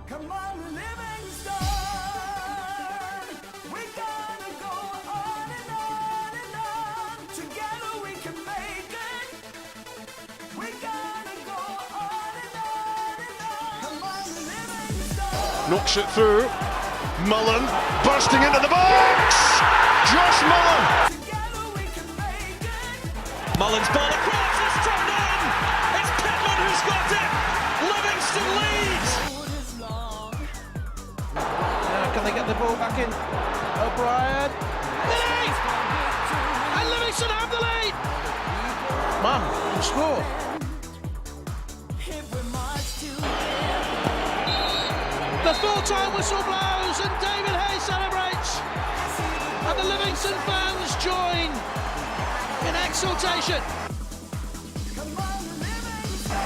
Come on, Livingston. We gotta go on and on and on. Together we can make it. We gotta go on and on and on. Come on, Livingston. Knocks it through. Mullen bursting into the box. Josh Mullen. Together we can make it. Mullen's ball across, it's turned in! It's Pittman who's got it! Livingston leads! Can they get the ball back in? O'Brien. Lead! And Livingston have the lead! Man, can score. If we march together. The full-time whistle blows and David Hayes celebrates! And the Livingston fans join in exultation. Come on, Livingston.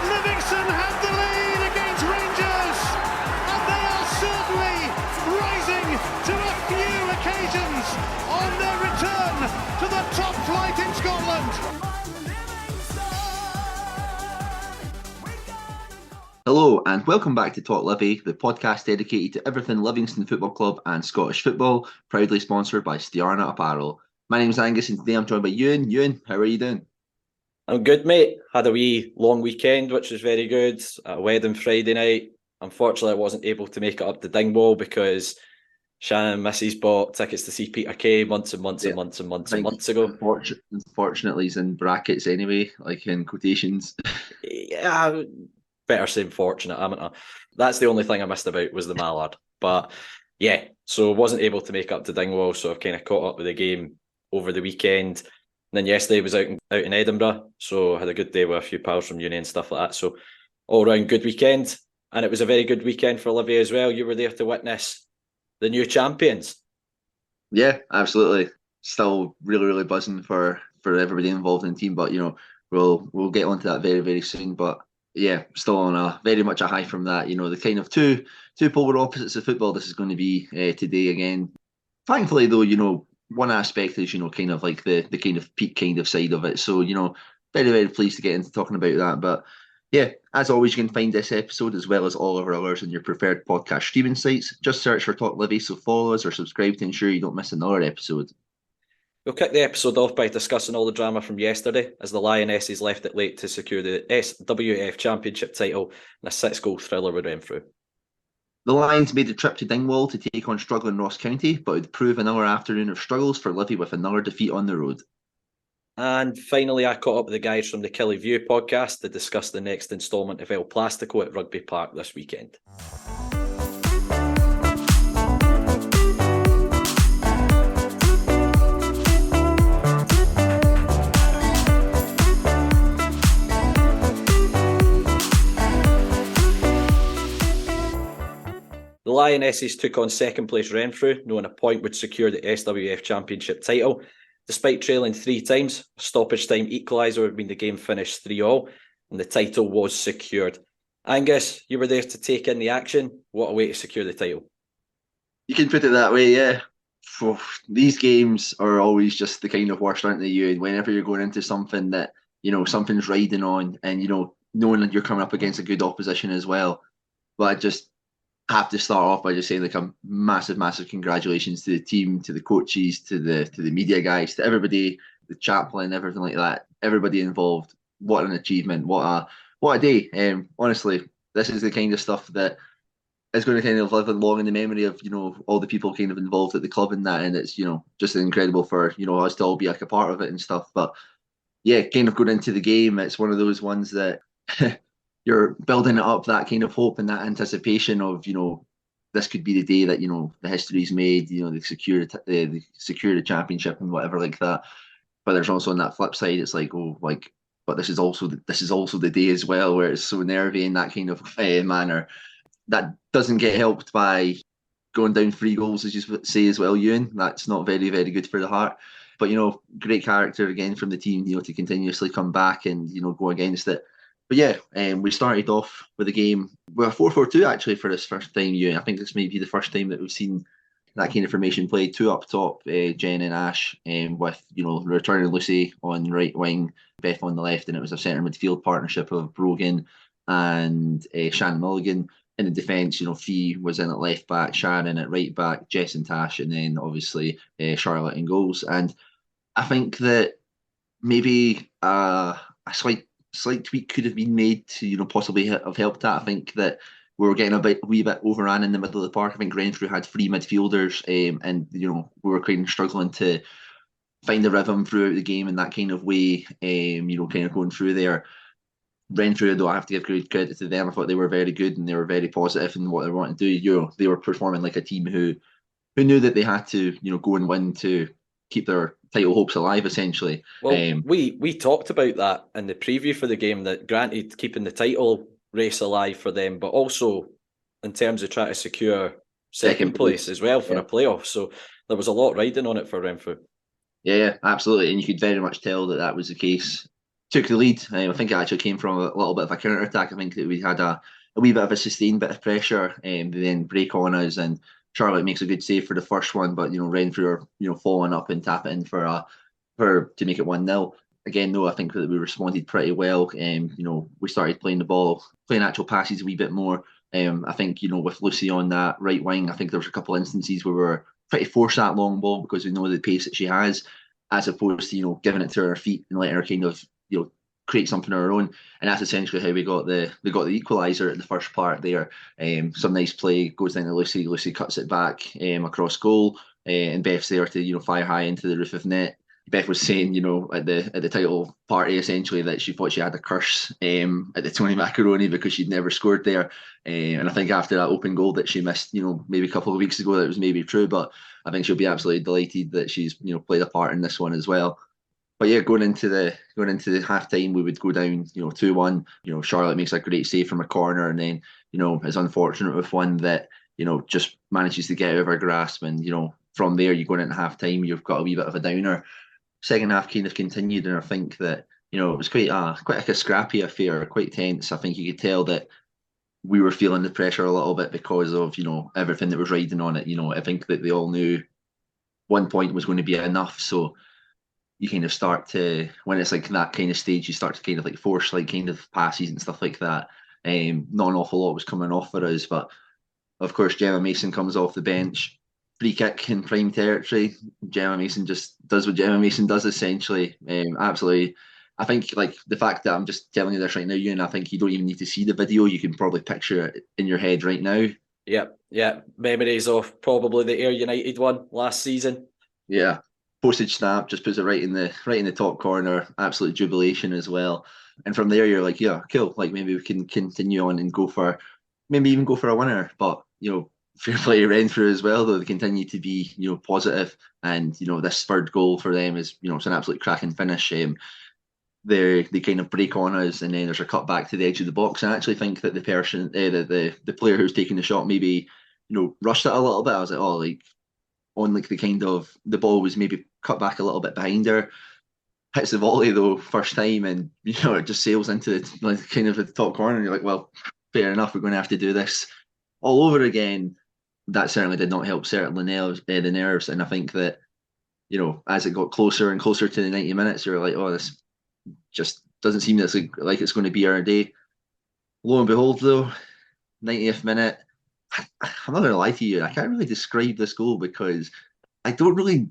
Livingston have the lead against Rangers, and they are certainly rising to a few occasions on their return to the top flight in Scotland. Come on, Livingston. We gotta go. Hello and welcome back to Talk Livi, the podcast dedicated to everything Livingston Football Club and Scottish football, proudly sponsored by Stiarna Apparel. My name's Angus and today I'm joined by Euan. Euan, how are you doing? I'm good, mate. Had a wee long weekend, which was very good. At a wedding Friday night. Unfortunately, I wasn't able to make it up to Dingwall because Shannon and Missy's bought tickets to see Peter Kay months and months and months and months and months ago. Unfortunately, he's in brackets anyway, like in quotations. Yeah, better say fortunate, haven't I? That's the only thing I missed about was the Mallard. But yeah, so wasn't able to make up to Dingwall, so I've kind of caught up with the game over the weekend. And then yesterday was out in Edinburgh, so I had a good day with a few pals from uni and stuff like that. So all round good weekend. And it was a very good weekend for Olivia as well. You were there to witness the new champions. Yeah, absolutely. Still really buzzing for everybody involved in the team, but we'll get onto that very, very soon. But yeah, still on a very much a high from that. The kind of two polar opposites of football this is going to be today again. Thankfully though, one aspect is, kind of like the kind of peak kind of side of it. So, very, very pleased to get into talking about that. But yeah, as always, you can find this episode as well as all of our others on your preferred podcast streaming sites. Just search for Talk Livi, so follow us or subscribe to ensure you don't miss another episode. We'll kick the episode off by discussing all the drama from yesterday as the Lionesses left it late to secure the SWF Championship title in a 6-goal thriller with Renfrew. The Lions made the trip to Dingwall to take on struggling Ross County, but it would prove another afternoon of struggles for Livi with another defeat on the road. And finally, I caught up with the guys from the Killie View Podcast to discuss the next instalment of El Plastico at Rugby Park this weekend. The Lionesses took on second place Renfrew, knowing a point would secure the SWF Championship title. Despite trailing 3 times, a stoppage time equaliser would mean the game finished 3-3 and the title was secured. Angus, you were there to take in the action. What a way to secure the title. You can put it that way, yeah. These games are always just the kind of worst, aren't they, you? And whenever you're going into something that, something's riding on and, knowing that you're coming up against a good opposition as well. But I just have to start off by just saying a massive congratulations to the team, to the coaches, to the media guys, to everybody, the chaplain, everything like that, everybody involved. What an achievement! What a day! Honestly, this is the kind of stuff that is going to kind of live long in the memory of all the people kind of involved at the club and that, and it's just incredible for us to all be like a part of it and stuff. But yeah, kind of going into the game, it's one of those ones that. You're building it up, that kind of hope and that anticipation of, this could be the day that, the history's made, they secure the championship and whatever like that. But there's also on that flip side, it's but this is also the day as well where it's so nervy in that kind of manner. That doesn't get helped by going down 3 goals, as you say as well, Euan. That's not very, very good for the heart. But, great character again from the team, to continuously come back and, go against it. But yeah, we started off with a game with a 4-4-2 actually for this first time. I think this may be the first time that we've seen that kind of formation played. 2 up top, Jen and Ash, with returning Lucy on right wing, Beth on the left, and it was a centre midfield partnership of Brogan and Shannon Mulligan. in the defence, Fee was in at left back, Sharon at right back, Jess and Tash, and then obviously Charlotte in goals. And I think that maybe a slight tweak could have been made to possibly have helped that. I think that we were getting a wee bit overran in the middle of the park. I think Renfrew had three midfielders, and we were kind of struggling to find the rhythm throughout the game in that kind of way. Kind of going through there. Renfrew, though, I have to give great credit to them. I thought they were very good and they were very positive in what they wanted to do. They were performing like a team who knew that they had to go and win to keep their title hopes alive, essentially. Well, we talked about that in the preview for the game, that granted keeping the title race alive for them, but also in terms of trying to secure second place as well for a playoff. So there was a lot riding on it for Renfrew. Yeah, absolutely. And you could very much tell that was the case. Took the lead. I think it actually came from a little bit of a counter attack. I think that we had a wee bit of a sustained bit of pressure, and they then break on us, and Charlotte makes a good save for the first one, but Renfrew are following up and tap it in for to make it 1-0. Again, though, I think that we responded pretty well. We started playing the ball, playing actual passes a wee bit more. I think with Lucy on that right wing, I think there was a couple of instances where we were trying to force that long ball because we know the pace that she has, as opposed to giving it to her feet and letting her kind of create something of her own. And that's essentially how we got the equaliser at the first part there. Some nice play goes down to Lucy. Lucy cuts it back across goal, and Beth's there to fire high into the roof of net. Beth was saying, at the title party, essentially, that she thought she had a curse at the Tony Macaroni because she'd never scored there. And I think after that open goal that she missed, maybe a couple of weeks ago, that was maybe true. But I think she'll be absolutely delighted that she's played a part in this one as well. But yeah, going into the half time, we would go down 2-1. Charlotte makes a great save from a corner, and then is unfortunate with one that just manages to get out of her grasp. And from there, you're going into half time, you've got a wee bit of a downer. Second half kind of continued, and I think that it was quite like a scrappy affair, quite tense. I think you could tell that we were feeling the pressure a little bit because of everything that was riding on it. I think that they all knew 1 point was going to be enough, so you kind of start to, when it's like that kind of stage, you start to kind of like force like kind of passes and stuff like that. Not an awful lot was coming off for us, but of course Gemma Mason comes off the bench, free kick in prime territory. Gemma Mason just does what Gemma Mason does, essentially. Absolutely. I think like the fact that I'm just telling you this right now, Euan, I think you don't even need to see the video. You can probably picture it in your head right now. Yeah. Memories of probably the Ayr United one last season. Yeah. Postage stamp, just puts it right in the top corner. Absolute jubilation as well. And from there, you're like, yeah, cool. Like maybe we can continue on and maybe even go for a winner. But fair play to Renfrew as well, though they continue to be positive. And this third goal for them is it's an absolute cracking finish. They kind of break on us, and then there's a cut back to the edge of the box. And I actually think that the person, the player who's taking the shot, maybe rushed it a little bit. I was like, on like the kind of the ball was maybe cut back a little bit behind her, hits the volley though first time, and it just sails into like kind of at the top corner. And you're like, well, fair enough, we're going to have to do this all over again. That certainly did not help the nerves, and I think that as it got closer and closer to the 90 minutes, you're like, oh, this just doesn't seem like it's going to be our day. Lo and behold, though, 90th minute. I'm not gonna lie to you, I can't really describe this goal because I don't really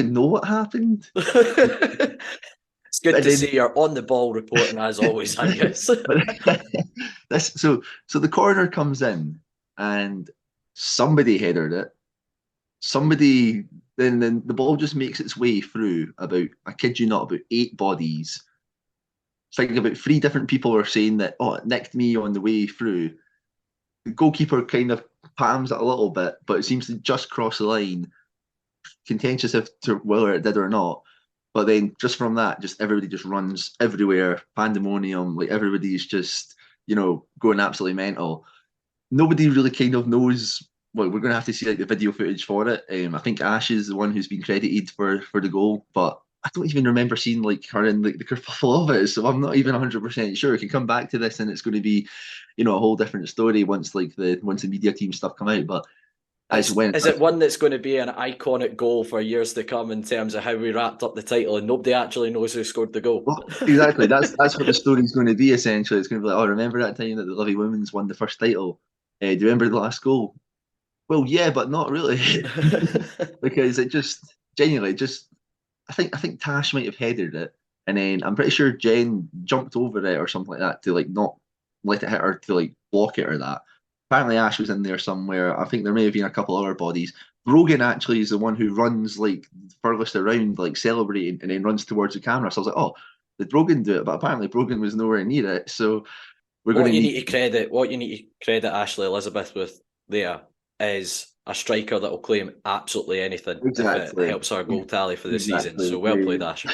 know what happened. It's good to see you're on the ball reporting as always, Angus. So the corner comes in and somebody headed it. Then the ball just makes its way through about, I kid you not, about 8 bodies. It's like about 3 different people are saying that, oh, it nicked me on the way through. The goalkeeper kind of palms it a little bit, but it seems to just cross the line. Contentious as to whether it did or not. But then just from that, just everybody just runs everywhere, pandemonium, like everybody's just, going absolutely mental. Nobody really kind of knows. Well, we're going to have to see like the video footage for it. I think Ash is the one who's been credited for the goal, but I don't even remember seeing like her in like the kerfuffle of it, so I'm not even 100% sure. We can come back to this, and it's going to be, a whole different story once the media team stuff come out. But Is it one that's going to be an iconic goal for years to come in terms of how we wrapped up the title and nobody actually knows who scored the goal? Well, exactly. That's what the story's going to be, essentially. It's going to be like, oh, remember that time that the Livi Women's won the first title? Do you remember the last goal? Well, yeah, but not really. Because it just, genuinely, I think Tash might have headed it. And then I'm pretty sure Jen jumped over it or something like that to like not let it hit her, to like block it or that. Apparently Ash was in there somewhere. I think there may have been a couple other bodies. Brogan actually is the one who runs like furthest around, like celebrating, and then runs towards the camera. So I was like, oh, did Brogan do it? But apparently Brogan was nowhere near it. So we're going to need to credit Ashley Elizabeth with there is a striker that will claim absolutely anything if it helps our goal tally for the season. So well played, Ash.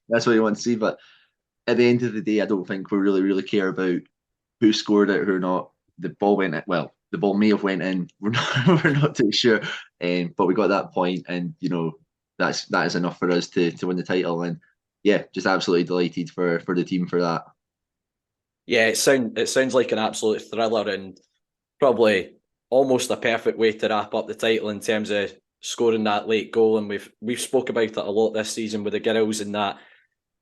That's what you want to see. But at the end of the day, I don't think we really care about who scored it, who not. The ball went in. Well, the ball may have went in. We're not too sure. But we got that point, and that is enough for us to win the title. And yeah, just absolutely delighted for the team for that. Yeah, it sounds like an absolute thriller and probably almost a perfect way to wrap up the title in terms of scoring that late goal. And we've spoke about it a lot this season with the girls, in that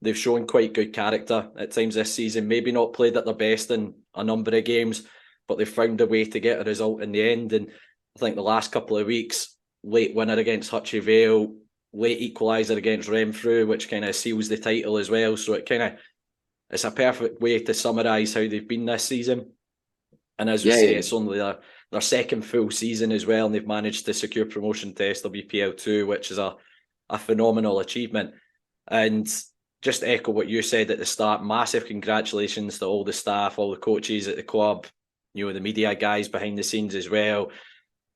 they've shown quite good character at times this season. Maybe not played at their best in a number of games, but they've found a way to get a result in the end. And I think the last couple of weeks, late winner against Hutchie Vale, late equaliser against Renfrew, which kind of seals the title as well. So it's a perfect way to summarise how they've been this season. And as we say, it's only their second full season as well, and they've managed to secure promotion to SWPL2, which is a phenomenal achievement. And just to echo what you said at the start, massive congratulations to all the staff, all the coaches at the club, the media guys behind the scenes as well.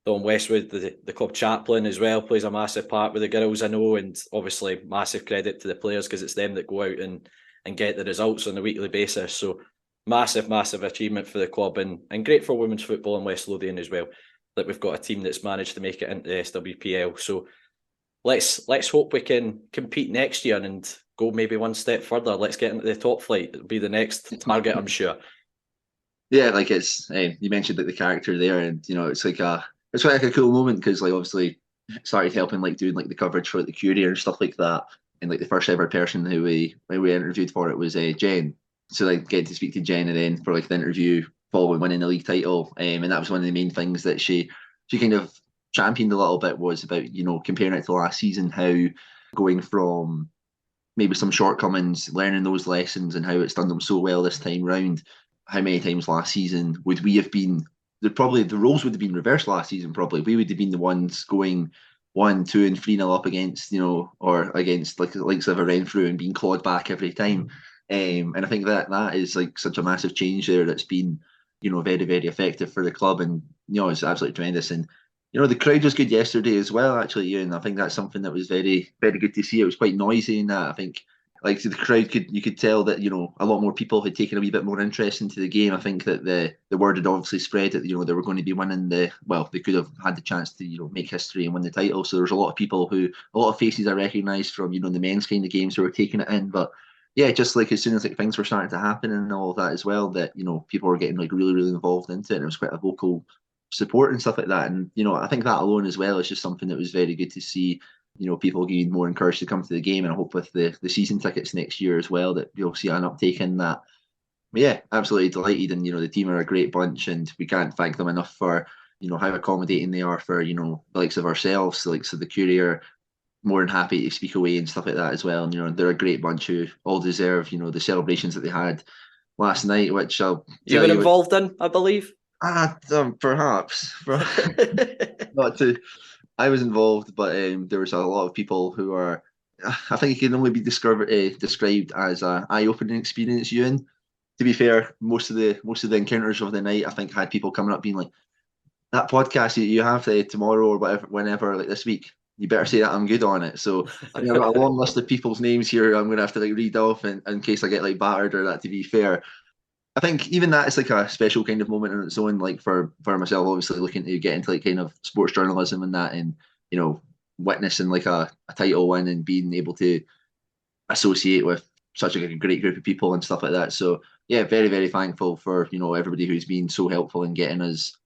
Don Westwood, the club chaplain as well, plays a massive part with the girls, I know, and obviously massive credit to the players because it's them that go out and get the results on a weekly basis. So massive achievement for the club, and great for women's football in West Lothian as well, that we've got a team that's managed to make it into the SWPL. So let's hope we can compete next year and go maybe one step further. Let's get into the top flight. It'll be the next target, I'm sure. Yeah, like it's you mentioned like the character there, and it's like it's quite like a cool moment because like obviously started helping like doing like the coverage for like, the Courier and stuff like that, and like the first ever person who we interviewed for it was Jen. So like getting to speak to Jen, and then for like the interview following winning the league title, and that was one of the main things that she kind of championed a little bit, was about comparing it to last season, how going from maybe some shortcomings, learning those lessons, and how it's done them so well this time round. How many times last season would we have been? The roles would have been reversed last season. Probably we would have been the ones going 1, 2, and 3-0 up against or against like the likes of a Renfrew and being clawed back every time. And I think that is like such a massive change there that's been very effective for the club, and it's absolutely tremendous. And the crowd was good yesterday as well, actually, Euan. I think that's something that was very good to see. It was quite noisy in that. I think like the crowd you could tell that a lot more people had taken a wee bit more interest into the game. I think that the word had obviously spread that they were going to be winning they could have had the chance to make history and win the title. So there's a lot of faces I recognised from the men's kind of games who were taking it in. But yeah, just like as soon as like things were starting to happen and all of that as well, that people were getting like really involved into it, and it was quite a vocal support and stuff like that. And I think that alone as well is just something that was very good to see. People getting more encouraged to come to the game, and I hope with the season tickets next year as well that you'll see an uptake in that. But yeah, absolutely delighted, and the team are a great bunch, and we can't thank them enough for how accommodating they are for the likes of ourselves, the likes of the Courier. More than happy to speak away and stuff like that as well. And they're a great bunch who all deserve the celebrations that they had last night, which you were involved in, I believe. Perhaps not to. I was involved, but there was a lot of people who are. I think it can only be described as an eye-opening experience. Euan, to be fair, most of the encounters of the night, I think, had people coming up being like, "That podcast you have tomorrow or whatever, whenever, like this week, you better say that I'm good on it." So I think I've got a long list of people's names here. I'm going to have to like read off in case I get like battered or that. To be fair, I think even that is like a special kind of moment in its own. Like for myself, obviously looking to get into like kind of sports journalism and that, and witnessing like a title win and being able to associate with such a great group of people and stuff like that. So yeah, very thankful for everybody who's been so helpful in getting us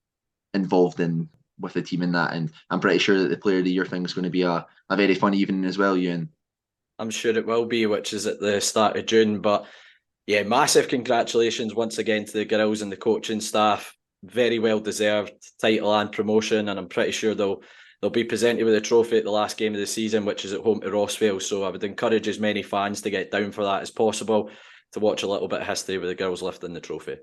involved in with the team in that. And I'm pretty sure that the Player of the Year thing is going to be a very fun evening as well, Euan. I'm sure it will be, which is at the start of June. But yeah, massive congratulations once again to the girls and the coaching staff. Very well deserved title and promotion, and I'm pretty sure they'll be presented with a trophy at the last game of the season, which is at home to Rossvale. So I would encourage as many fans to get down for that as possible, to watch a little bit of history with the girls lifting the trophy.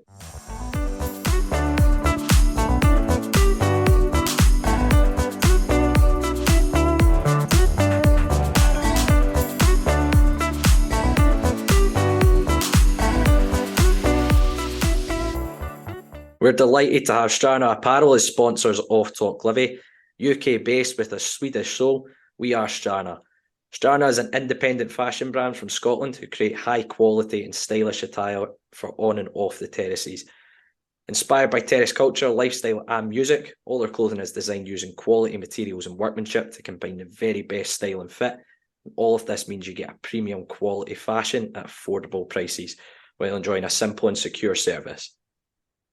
We're delighted to have Strana Apparel as sponsors of Talk Livi. UK based with a Swedish soul, we are Strana. Strana is an independent fashion brand from Scotland who create high quality and stylish attire for on and off the terraces. Inspired by terrace culture, lifestyle and music, all their clothing is designed using quality materials and workmanship to combine the very best style and fit. And all of this means you get a premium quality fashion at affordable prices while enjoying a simple and secure service.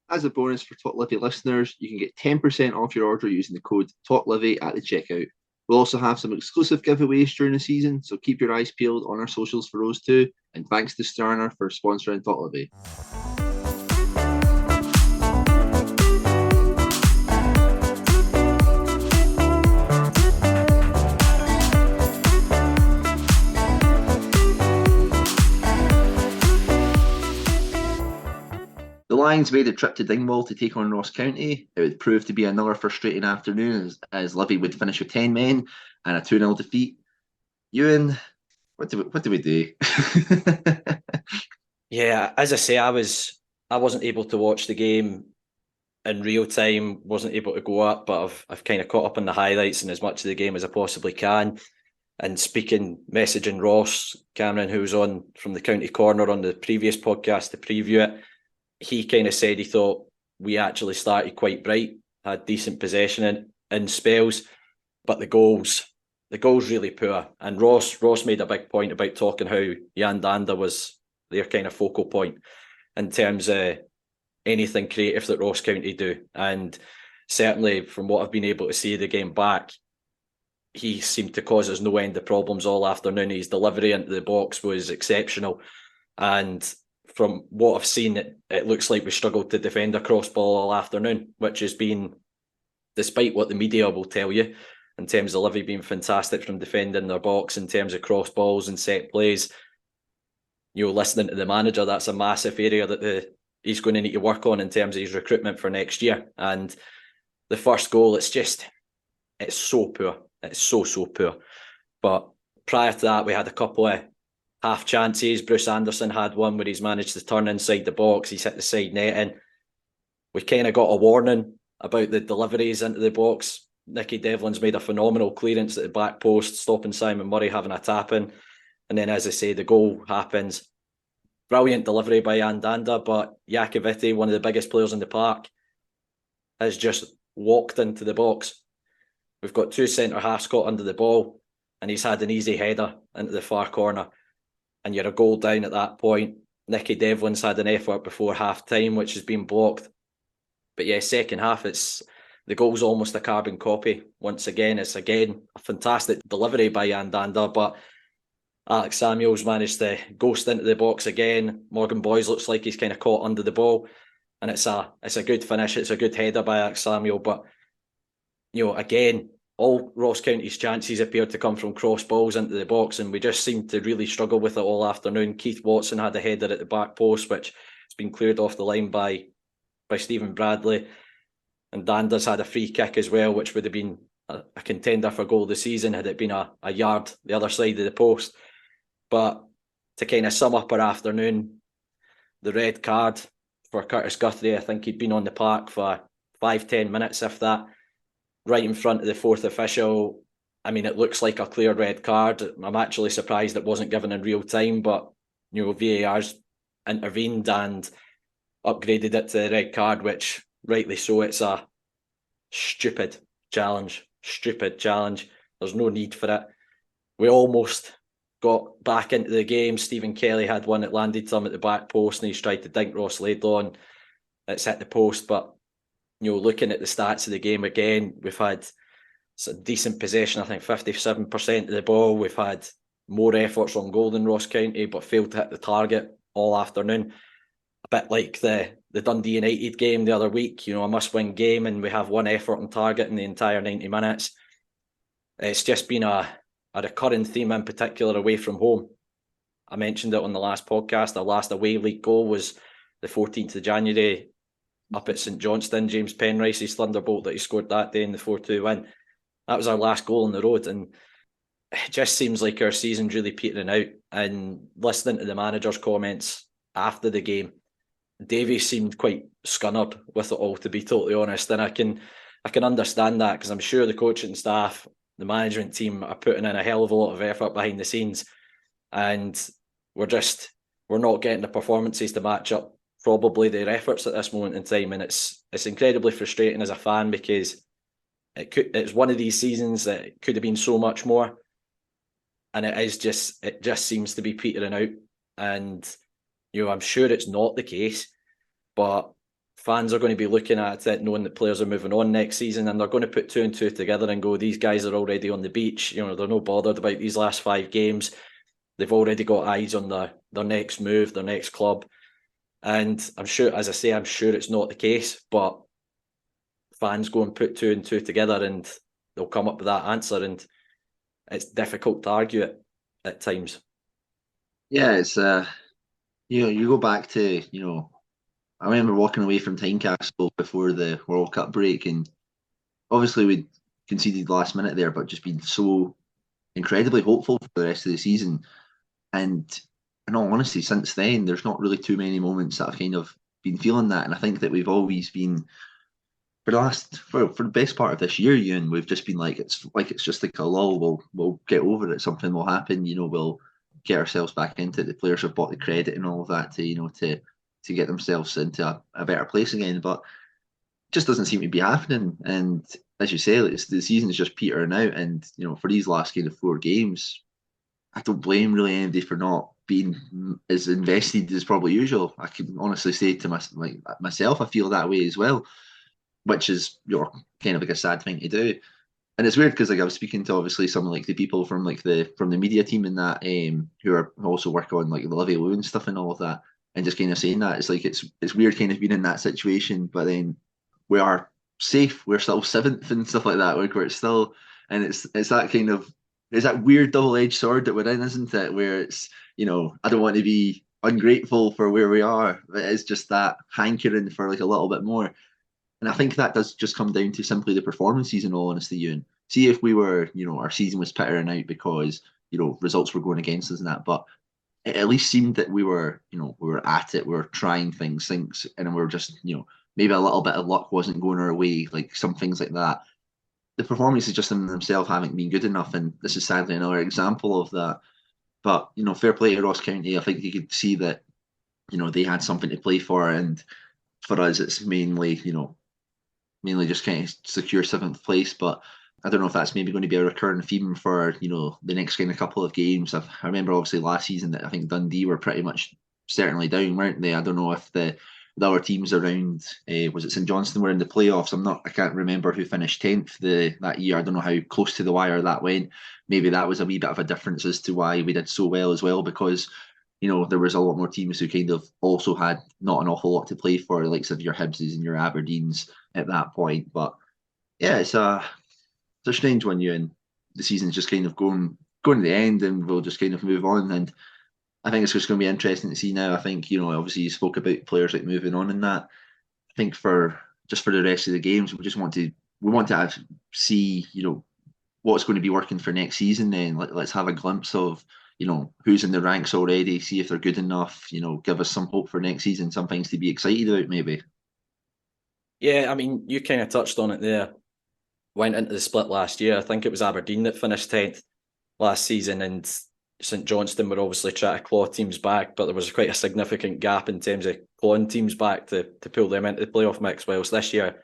As a bonus for Talk Livi listeners, you can get 10% off your order using the code TalkLivi at the checkout. We'll also have some exclusive giveaways during the season, so keep your eyes peeled on our socials for those too. And thanks to Sterner for sponsoring Talk Livi. The Lions made a trip to Dingwall to take on Ross County. It would prove to be another frustrating afternoon as Livi would finish with 10 men and a 2-0 defeat. Euan, what do we do? Yeah, as I say, I wasn't able to watch the game in real time, wasn't able to go up, but I've kind of caught up on the highlights and as much of the game as I possibly can. And messaging Ross Cameron, who was on from the County Corner on the previous podcast to preview it, he kind of said he thought we actually started quite bright, had decent possession in spells, but the goals really poor. And Ross made a big point about talking how Jan Danda was their kind of focal point in terms of anything creative that Ross County do. And certainly from what I've been able to see the game back, he seemed to cause us no end of problems all afternoon. His delivery into the box was exceptional. And from what I've seen, it looks like we struggled to defend a cross ball all afternoon, which has been, despite what the media will tell you, in terms of Livi being fantastic from defending their box, in terms of cross balls and set plays. Listening to the manager, that's a massive area that he's going to need to work on in terms of his recruitment for next year. And the first goal, it's so poor. It's so poor. But prior to that, we had a couple of half chances. Bruce Anderson had one where he's managed to turn inside the box. He's hit the side netting. We kind of got a warning about the deliveries into the box. Nicky Devlin's made a phenomenal clearance at the back post, stopping Simon Murray having a tap-in. And then, as I say, the goal happens. Brilliant delivery by Jan Danda, but Jakoviti, one of the biggest players in the park, has just walked into the box. We've got two centre-halves got under the ball, and he's had an easy header into the far corner. And you're a goal down at that point. Nicky Devlin's had an effort before half-time, which has been blocked. But yeah, second half, the goal's almost a carbon copy. Once again, it's a fantastic delivery by Jan Danda, but Alex Samuels managed to ghost into the box again. Morgan Boys looks like he's kind of caught under the ball, and it's a good finish. It's a good header by Alex Samuel, but again, all Ross County's chances appeared to come from cross balls into the box, and we just seemed to really struggle with it all afternoon. Keith Watson had a header at the back post, which has been cleared off the line by Stephen Bradley. And Danda's had a free kick as well, which would have been a contender for goal of the season had it been a yard the other side of the post. But to kind of sum up our afternoon, the red card for Curtis Guthrie, I think he'd been on the park for 5-10 minutes, if that, right in front of the fourth official. I mean, it looks like a clear red card. I'm actually surprised it wasn't given in real time, but VAR's intervened and upgraded it to the red card, which rightly so. It's a stupid challenge. There's no need for it. We almost got back into the game. Stephen Kelly had one that landed some at the back post, and he's tried to dink Ross Laidlaw, and it's hit the post. But looking at the stats of the game again, we've had some decent possession. I think 57% of the ball. We've had more efforts on goal than Ross County, but failed to hit the target all afternoon. A bit like the Dundee United game the other week, a must-win game, and we have one effort on target in the entire 90 minutes. It's just been a recurring theme, in particular away from home. I mentioned it on the last podcast. Our last away league goal was the 14th of January up at St Johnstone. James Penrice's thunderbolt that he scored that day in the 4-2 win. That was our last goal on the road, and it just seems like our season's really petering out. And listening to the manager's comments after the game, Davey seemed quite scunnered with it all, to be totally honest. And I can understand that, because I'm sure the coaching staff, the management team are putting in a hell of a lot of effort behind the scenes, and we're not getting the performances to match up probably their efforts at this moment in time. And it's incredibly frustrating as a fan, because it's one of these seasons that it could have been so much more, and it just seems to be petering out. And I'm sure it's not the case, but fans are going to be looking at it knowing that players are moving on next season, and they're going to put 2 and 2 together and go, these guys are already on the beach. They're not bothered about these last 5 games. They've already got eyes on their next move, their next club. And I'm sure, as I say, I'm sure it's not the case, but fans go and put 2 and 2 together and they'll come up with that answer, and it's difficult to argue it at times. Yeah, it's you go back to I remember walking away from Tynecastle before the World Cup break, and obviously we conceded last minute there, but just been so incredibly hopeful for the rest of the season. And in all honesty, since then, there's not really too many moments that I've kind of been feeling that. And I think that we've always been, for the best part of this year, Euan, we've just been like it's just like a lull. We'll get over it. Something will happen. We'll get ourselves back into it. The players have bought the credit and all of that to get themselves into a better place again. But it just doesn't seem to be happening. And as you say, the season is just petering out. And for these last kind of 4 games, I don't blame really anybody for not being as invested as probably usual. I can honestly say to myself, I feel that way as well, which is kind of like a sad thing to do. And it's weird because I was speaking to obviously some of the people from the media team and that who also work on the Livy Lou and stuff and all of that, and just kind of saying that it's weird kind of being in that situation, but then we are safe. We're still 7th and stuff like that. Where it's still, and it's that kind of, it's that weird double-edged sword that we're in, isn't it? Where it's I don't want to be ungrateful for where we are, but it's just that hankering for a little bit more. And I think that does just come down to simply the performances, in all honesty, Euan. See if we were, our season was petering out because, results were going against us and that, but it at least seemed that we were at it, we were trying things, and we were just, maybe a little bit of luck wasn't going our way, some things like that. The performances just in themselves haven't been good enough, and this is sadly another example of that. But, fair play to Ross County. I think you could see that, they had something to play for, and for us, it's mainly just kind of secure 7th place. But I don't know if that's maybe going to be a recurring theme for, the next kind of couple of games. I remember obviously last season that I think Dundee were pretty much certainly down, weren't they? I don't know if the other teams around, was it St Johnstone were in the playoffs? I can't remember who finished 10th that year. I don't know how close to the wire that went. Maybe that was a wee bit of a difference as to why we did so well as well, because there was a lot more teams who kind of also had not an awful lot to play for, likes of your Hibses and your Aberdeens at that point. But yeah, it's a strange one, and the season's just kind of going to the end, and we'll just kind of move on. And I think it's just going to be interesting to see now. I think, obviously you spoke about players moving on and that. I think for the rest of the games, we want to see, what's going to be working for next season. Then let's have a glimpse of, who's in the ranks already, see if they're good enough, give us some hope for next season, some things to be excited about maybe. Yeah, I mean, you kind of touched on it there. Went into the split last year. I think it was Aberdeen that finished 10th last season, and St Johnstone were obviously trying to claw teams back, but there was quite a significant gap in terms of clawing teams back to pull them into the playoff mix. Whilst this year,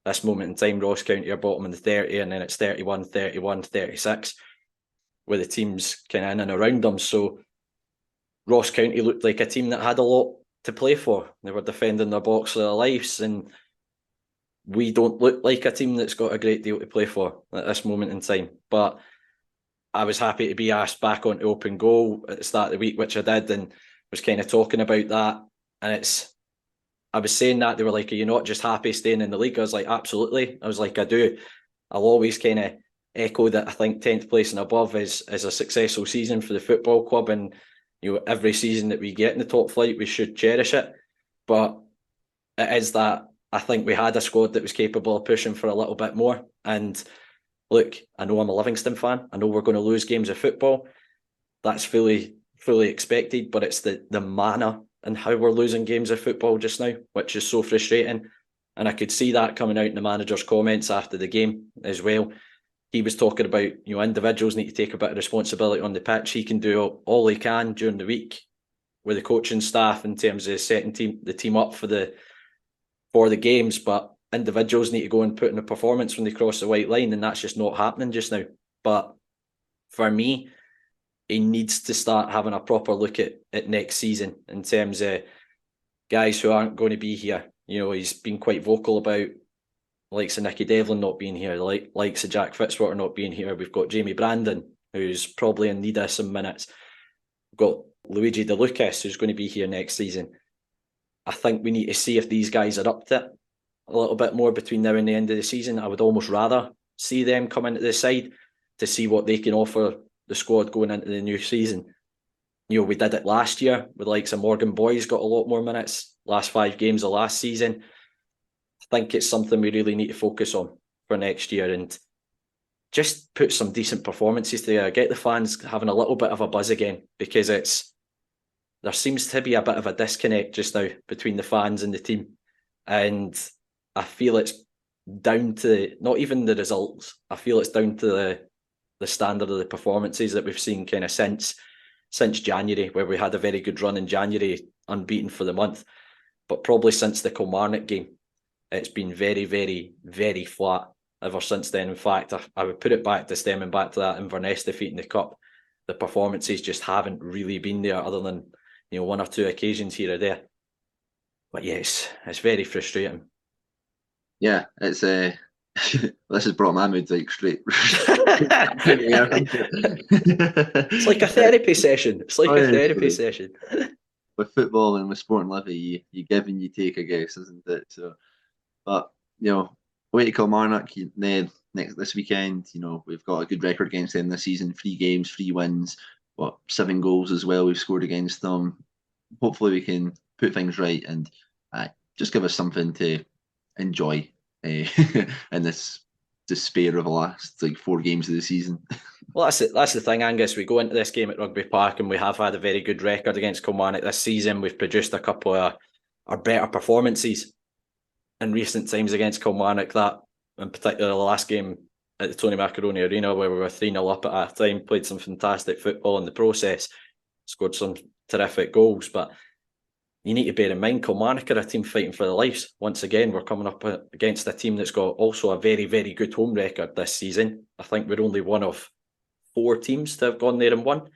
this moment in time, Ross County are bottom in the 30, and then it's 31, 31, 36, with the teams kind of in and around them. So Ross County looked like a team that had a lot to play for. They were defending their box of their lives, and we don't look like a team that's got a great deal to play for at this moment in time. But I was happy to be asked back onto open goal at the start of the week, which I did, and was kind of talking about that. And I was saying that, they were like, are you not just happy staying in the league? I was like, absolutely. I was like, I do. I'll always kind of echo that. I think 10th place and above is a successful season for the football club, and every season that we get in the top flight, we should cherish it. But it is that I think we had a squad that was capable of pushing for a little bit more. And look, I know I'm a Livingston fan. I know we're going to lose games of football. That's fully expected, but it's the manner and how we're losing games of football just now, which is so frustrating. And I could see that coming out in the manager's comments after the game as well. He was talking about, individuals need to take a bit of responsibility on the pitch. He can do all he can during the week with the coaching staff in terms of setting the team up for the games, but individuals need to go and put in a performance when they cross the white line, and that's just not happening just now. But for me, he needs to start having a proper look at next season in terms of guys who aren't going to be here. He's been quite vocal about likes of Nicky Devlin not being here, likes of Jack Fitzwater not being here. We've got Jamie Brandon, who's probably in need of some minutes. We've got Luigi De Lucas, who's going to be here next season. I think we need to see if these guys are up to it a little bit more between now and the end of the season. I would almost rather see them come into the side to see what they can offer the squad going into the new season. We did it last year with the likes of Morgan Boys, got a lot more minutes last 5 games of last season. I think it's something we really need to focus on for next year and just put some decent performances together, get the fans having a little bit of a buzz again, because there seems to be a bit of a disconnect just now between the fans and the team. And I feel it's down to not even the results. I feel it's down to the standard of the performances that we've seen kind of since January, where we had a very good run in January, unbeaten for the month. But probably since the Kilmarnock game, it's been very, very, very flat ever since then. In fact, I would put it back to stemming back to that Inverness defeat in the Cup. The performances just haven't really been there, other than 1 or 2 occasions here or there. But yes, it's very frustrating. Yeah, it's this has brought my mood straight. It's like a therapy session. It's like a therapy session. With football and with Sport and Livy, you give and you take, I guess, isn't it? So, but away to Kilmarnock this weekend. We've got a good record against them this season. 3 games, 3 wins. 7 goals as well we've scored against them. Hopefully we can put things right and just give us something to enjoy in this despair of the last 4 games of the season. Well, that's the thing, Angus. We go into this game at Rugby Park and we have had a very good record against Kilmarnock this season. We've produced a couple of our better performances in recent times against Kilmarnock. That, in particular, the last game at the Tony Macaroni Arena, where we were 3-0 up at half time, played some fantastic football in the process, scored some terrific goals. But you need to bear in mind, Kilmarnock are a team fighting for their lives. Once again, we're coming up against a team that's got also a very, very good home record this season. I think we're only one of 4 teams to have gone there and won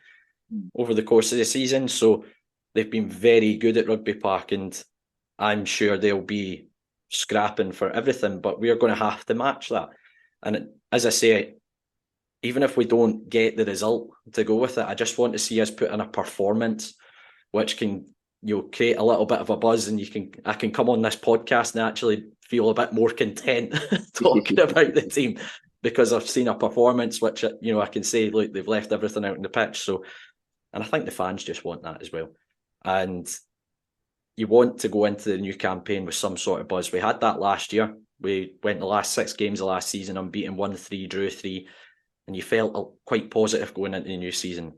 over the course of the season. So they've been very good at Rugby Park, and I'm sure they'll be scrapping for everything, but we're going to have to match that. And as I say, even if we don't get the result to go with it, I just want to see us put in a performance which can create a little bit of a buzz, and I can come on this podcast and actually feel a bit more content talking about the team, because I've seen a performance which I can say, look, they've left everything out on the pitch. So, and I think the fans just want that as well. And you want to go into the new campaign with some sort of buzz. We had that last year. We went the last 6 games of last season unbeaten, 1-3, drew 3, and you felt quite positive going into the new season.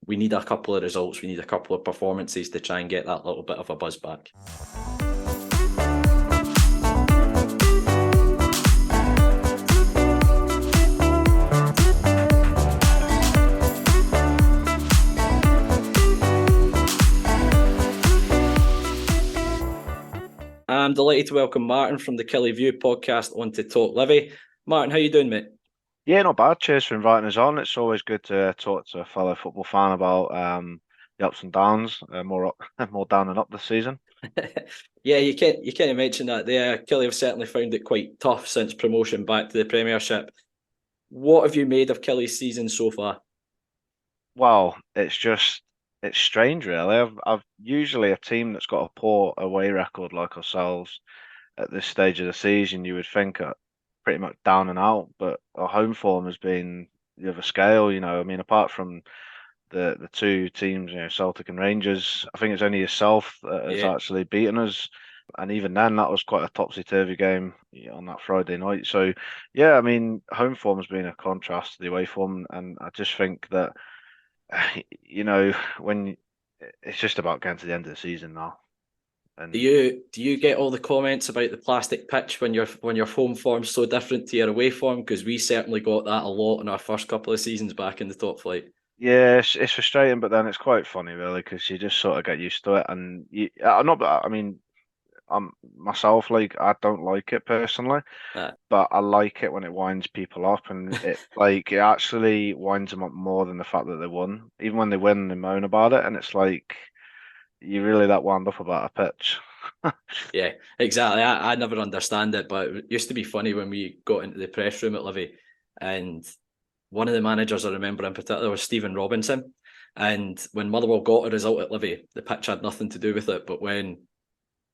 We need a couple of results. We need a couple of performances to try and get that little bit of a buzz back. I'm delighted to welcome Martin from the Killie View Podcast onto Talk Livi. Martin, how you doing, mate? Yeah, not bad. Cheers for inviting us on. It's always good to talk to a fellow football fan about the ups and downs, more down and up this season. Yeah, you can't mention that there. Killie have certainly found it quite tough since promotion back to the Premiership. What have you made of Killie's season so far? Well, it's strange, really. I've usually a team that's got a poor away record like ourselves at this stage of the season, you would think are pretty much down and out, but our home form has been the other scale. I mean, apart from the two teams, Celtic and Rangers, I think it's only yourself that has actually beaten us. And even then, that was quite a topsy-turvy game on that Friday night. So, yeah, I mean, home form has been a contrast to the away form. And I just think that, when it's just about getting to the end of the season now. And Do you get all the comments about the plastic pitch when your home form's so different to your away form? Because we certainly got that a lot in our first couple of seasons back in the top flight. yeah, it's frustrating, but then it's quite funny, really, because you just sort of get used to it. And I'm myself, like, I don't like it personally, but I like it when it winds people up, and it actually winds them up more than the fact that they won. Even when they win, they moan about it, and it's like you really that wound up about a pitch. Yeah, exactly. I never understand it, but it used to be funny when we got into the press room at Livi, and one of the managers I remember in particular was Stephen Robinson. And when Motherwell got a result at Livi, the pitch had nothing to do with it. But when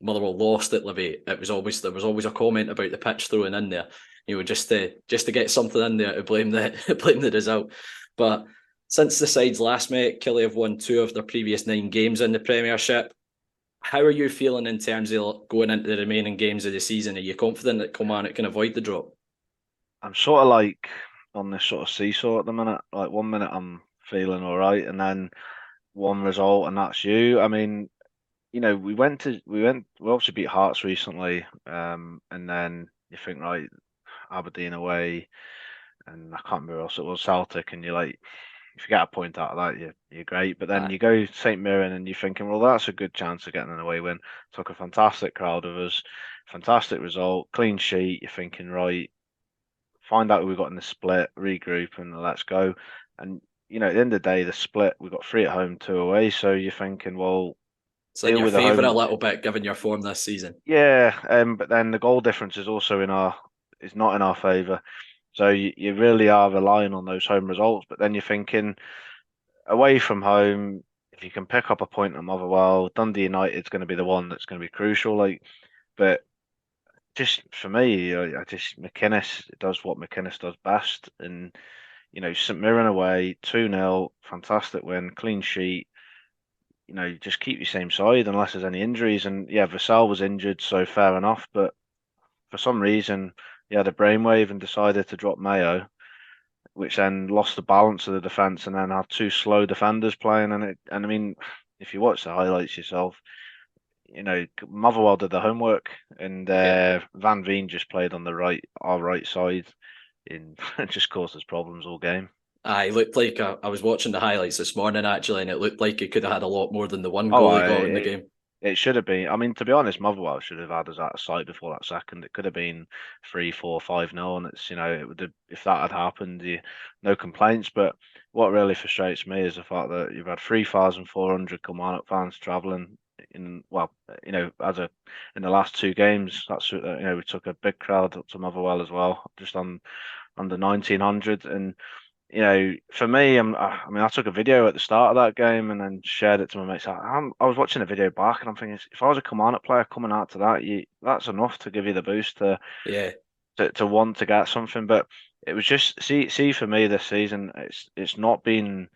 Motherwell lost at Livi, there was always a comment about the pitch thrown in there. Just to get something in there to blame the result. But since the sides last met, Killie have won 2 of their previous 9 games in the Premiership. How are you feeling in terms of going into the remaining games of the season? Are you confident that Kilmarnock can avoid the drop? I'm sort of like on this sort of seesaw at the minute. Like 1 minute I'm feeling all right, and then one result, and that's you. I mean, we obviously beat Hearts recently, and then you think, right, Aberdeen away, and I can't remember who else it was, Celtic, and you're like, if you get a point out of that, you're great. But then you go St Mirren, and you're thinking, well, that's a good chance of getting an away win. Took a fantastic crowd of us, fantastic result, clean sheet. You're thinking, right, find out who we got in the split, regroup, and let's go. And at the end of the day, the split, we got 3 at home, 2 away. So you're thinking, well, it's in your favour a little bit given your form this season. Yeah, but then the goal difference is also is not in our favour. So you really are relying on those home results. But then you're thinking, away from home, if you can pick up a point at Motherwell, Dundee United's going to be the one that's going to be crucial. But just for me, McInnes does what McInnes does best, and St Mirren away 2-0, fantastic win, clean sheet. Just keep your same side unless there's any injuries. And yeah, Vassell was injured, so fair enough. But for some reason, he had a brainwave and decided to drop Mayo, which then lost the balance of the defence, and then had 2 slow defenders playing. And I mean, if you watch the highlights yourself, Motherwell did the homework, and Van Veen just played on our right side, and it just caused us problems all game. It looked like I was watching the highlights this morning actually, and it looked like he could have had a lot more than the one goal he got in the game. It should have been. I mean, to be honest, Motherwell should have had us out of sight before that second. It could have been 3-4, 5-0, and it's it would have, if that had happened, no complaints. But what really frustrates me is the fact that you've had 3,400 Kilmarnock fans travelling in the last 2 games. That's we took a big crowd up to Motherwell as well, just under 1,900. And for me, I took a video at the start of that game and then shared it to my mates. I was watching the video back, and I'm thinking, if I was a Kilmarnock player coming out to that, that's enough to give you the boost to want to get something. But it was just see for me this season, it's not been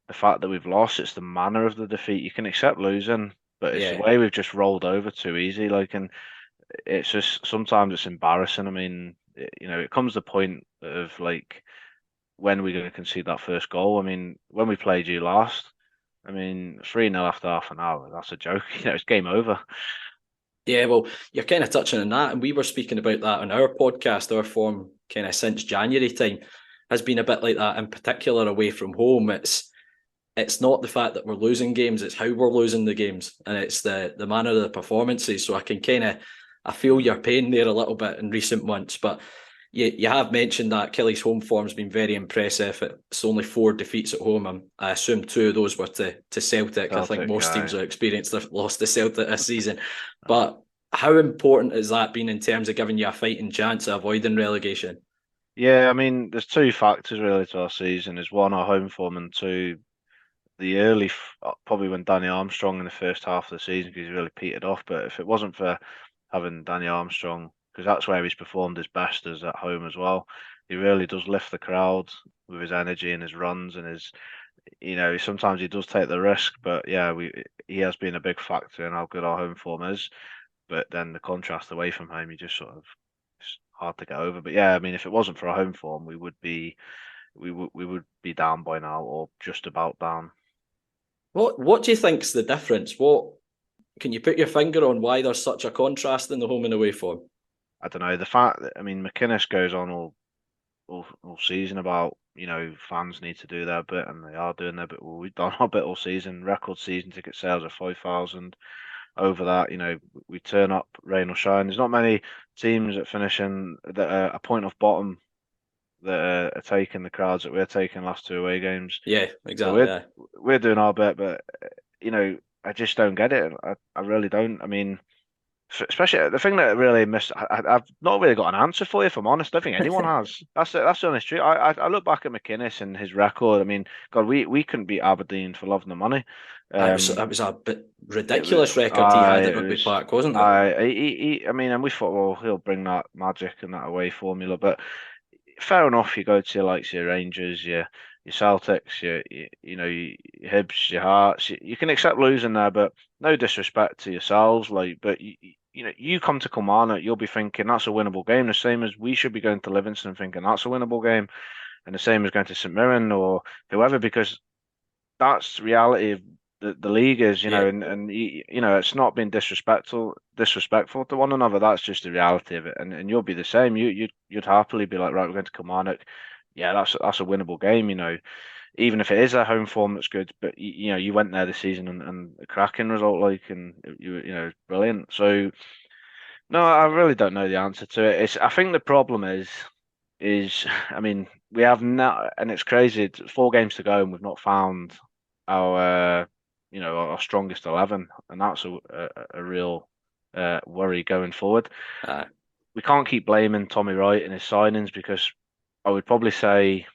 the fact that we've lost; it's the manner of the defeat. You can accept losing, but it's the way we've just rolled over too easy. And it's just sometimes it's embarrassing. I mean, it comes to the point of when we're going to concede that first goal. I mean, when we played you last, 3-0 after half an hour, that's a joke. It's game over. Yeah, well, you're kind of touching on that, and we were speaking about that on our podcast. Our form kind of since January time has been a bit like that, in particular away from home. It's not the fact that we're losing games, it's how we're losing the games, and it's the manner of the performances. So I feel your pain there a little bit in recent months, but You have mentioned that Killie's home form's been very impressive. It's only 4 defeats at home. I assume 2 of those were to Celtic. I think most teams are experienced have lost to Celtic this season. But how important has that been in terms of giving you a fighting chance of avoiding relegation? Yeah, I mean, there's 2 factors really to our season. Is one, our home form, and 2, the early, probably when Danny Armstrong in the first half of the season, because he really petered off. But if it wasn't for having Danny Armstrong, because that's where he's performed his best, is at home as well. He really does lift the crowd with his energy and his runs and his, sometimes he does take the risk, but yeah, he has been a big factor in how good our home form is. But then the contrast away from home, you just sort of, it's hard to get over. But yeah, I mean, if it wasn't for our home form, we would be down by now, or just about down. What do you think's the difference? What can you put your finger on why there's such a contrast in the home and away form? I don't know. The fact that, I mean, McInnes goes on all season about, fans need to do their bit, and they are doing their bit. Well, we've done our bit all season. Record season ticket sales are 5,000. Over that, we turn up, rain or shine. There's not many teams that are a point off bottom that are taking the crowds that we're taking last 2 away games. Yeah, exactly. So we're doing our bit, but I just don't get it. I really don't. I mean, especially the thing that I really missed. I've not really got an answer for you, if I'm honest. I don't think anyone has. That's the honest truth. I look back at McInnes and his record. I mean, God, we couldn't beat Aberdeen for love nor money. It was a bit ridiculous record he had at Rugby Park, wasn't it? I mean, and we thought, well, he'll bring that magic and that away formula. But fair enough, you go to your Rangers, your Celtics, your Hibs, your Hearts. You can accept losing there, but no disrespect to yourselves. But you come to Kilmarnock, you'll be thinking that's a winnable game. The same as we should be going to Livingston thinking that's a winnable game, and the same as going to St Mirren or whoever, because that's the reality of the league is, and it's not being disrespectful to one another. That's just the reality of it, and you'll be the same. You'd happily be like, right, we're going to Kilmarnock. Yeah, that's a winnable game. Even if it is a home form that's good, but you went there this season and a cracking result, and brilliant. So no, I really don't know the answer to it. I think the problem is I mean, we have not, and it's crazy. It's 4 games to go, and we've not found our our strongest 11, and that's a real worry going forward. We can't keep blaming Tommy Wright and his signings, because I would probably say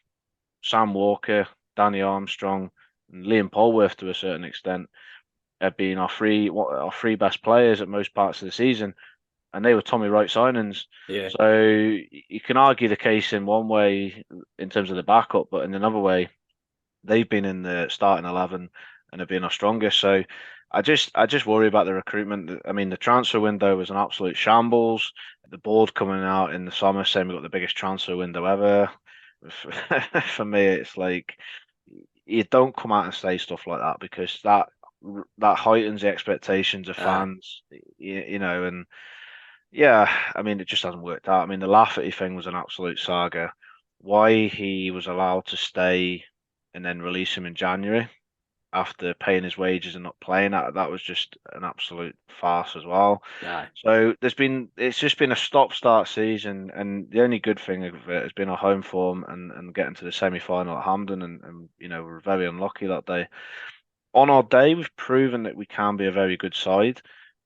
Sam Walker, Danny Armstrong, and Liam Polworth to a certain extent have been our three best players at most parts of the season, and they were Tommy Wright signings. Yeah. So you can argue the case in one way in terms of the backup, but in another way, they've been in the starting 11 and have been our strongest. So I just worry about the recruitment. I mean, the transfer window was an absolute shambles. The board coming out in the summer saying we've got the biggest transfer window ever. For me, it's like, you don't come out and say stuff like that, because that heightens the expectations of fans, and yeah, I mean, it just hasn't worked out. I mean, the Lafferty thing was an absolute saga. Why he was allowed to stay and then release him in January after paying his wages and not playing, that was just an absolute farce as well. Yeah. So it's just been a stop-start season, and the only good thing of it has been our home form and getting to the semi-final at Hampden, and we were very unlucky that day. On our day, we've proven that we can be a very good side,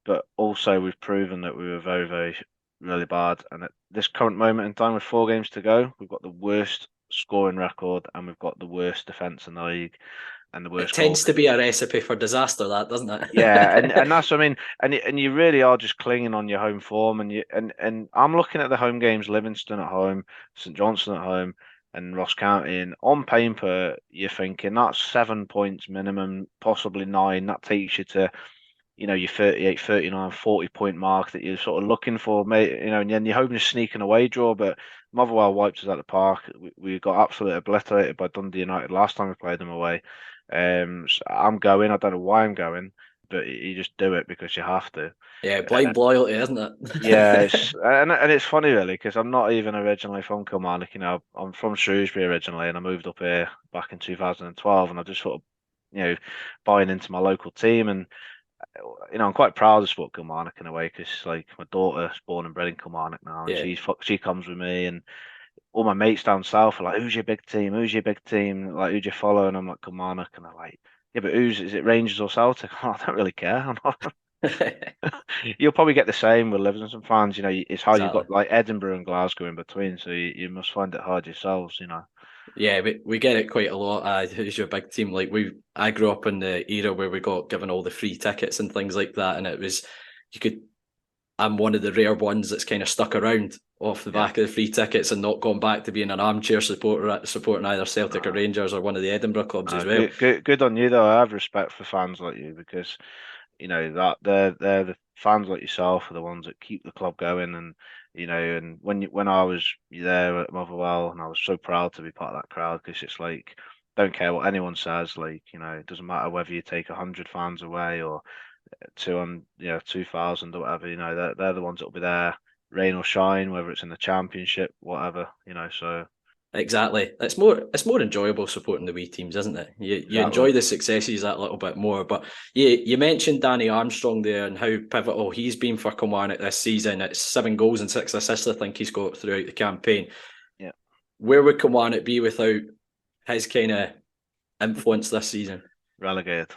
but also we've proven that we were very, very, really bad. And at this current moment in time, with 4 games to go, we've got the worst scoring record, and we've got the worst defence in the league. And the worst. It tends to be a recipe for disaster, that, doesn't it? Yeah, and that's what I mean. And you really are just clinging on your home form. And I'm looking at the home games: Livingston at home, St Johnstone at home, and Ross County. And on paper, you're thinking that's 7 points minimum, possibly 9. That takes you to, your 38, 39, 40 point mark that you're sort of looking for, mate. And then you're hoping to sneak an away draw, but Motherwell wiped us at the park. We got absolutely obliterated by Dundee United last time we played them away. So I'm going. I don't know why I'm going, but you just do it because you have to. Yeah, blind loyalty, isn't it? Yeah, and it's funny really, because I'm not even originally from Kilmarnock. I'm from Shrewsbury originally, and I moved up here back in 2012, and I just sort of, buying into my local team, and I'm quite proud of Sport Kilmarnock in a way, because like my daughter's born and bred in Kilmarnock now, and Yeah. she comes with me, and all my mates down south are like, "Who's your big team? Who's your big team? Like, who do you follow?" And I'm like, Kilmarnock, and they're like, "Yeah, but is it Rangers or Celtic?" I don't really care. I'm not. You'll probably get the same with Livingston fans. It's how you've Exactly. got like Edinburgh and Glasgow in between, so you must find it hard yourselves. Yeah, we get it quite a lot. Who's your big team? Like I grew up in the era where we got given all the free tickets and things like that, and it was you could. I'm one of the rare ones that's kind of stuck around off the back of the free tickets and not gone back to being an armchair supporter, supporting either Celtic or Rangers or one of the Edinburgh clubs as well. Good on you though. I have respect for fans like you, because that they're the fans like yourself are the ones that keep the club going. And and when I was there at Motherwell, and I was so proud to be part of that crowd, because it's like, don't care what anyone says, like, it doesn't matter whether you take 100 fans away or 200, 2,000 or whatever. They're the ones that will be there, rain or shine, whether it's in the championship, whatever. So Exactly. It's more enjoyable supporting the wee teams, isn't it? You exactly. enjoy the successes that little bit more. But you mentioned Danny Armstrong there and how pivotal he's been for Kilmarnock this season. It's 7 goals and 6 assists, I think he's got throughout the campaign. Yeah. Where would Kilmarnock be without his kind of influence this season? Relegated.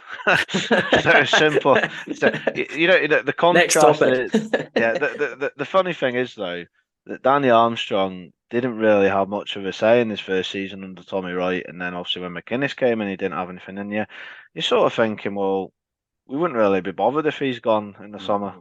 So simple. So, the contrast. Next topic. The funny thing is though that Danny Armstrong didn't really have much of a say in his first season under Tommy Wright, and then obviously when McInnes came in, he didn't have anything in you. You're sort of thinking, well, we wouldn't really be bothered if he's gone in the summer.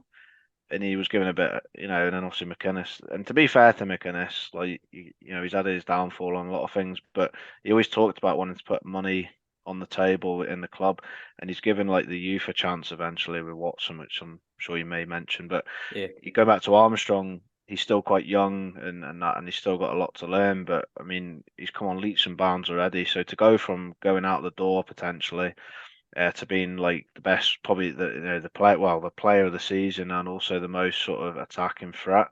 And he was given a bit, and then obviously McInnes. And to be fair to McInnes, like he's had his downfall on a lot of things, but he always talked about wanting to put money on the table in the club, and he's given like the youth a chance eventually with Watson, which I'm sure you may mention. But Yeah. you go back to Armstrong, he's still quite young and he's still got a lot to learn. But I mean, he's come on leaps and bounds already. So to go from going out the door potentially to being like the best, probably the player of the season, and also the most sort of attacking threat.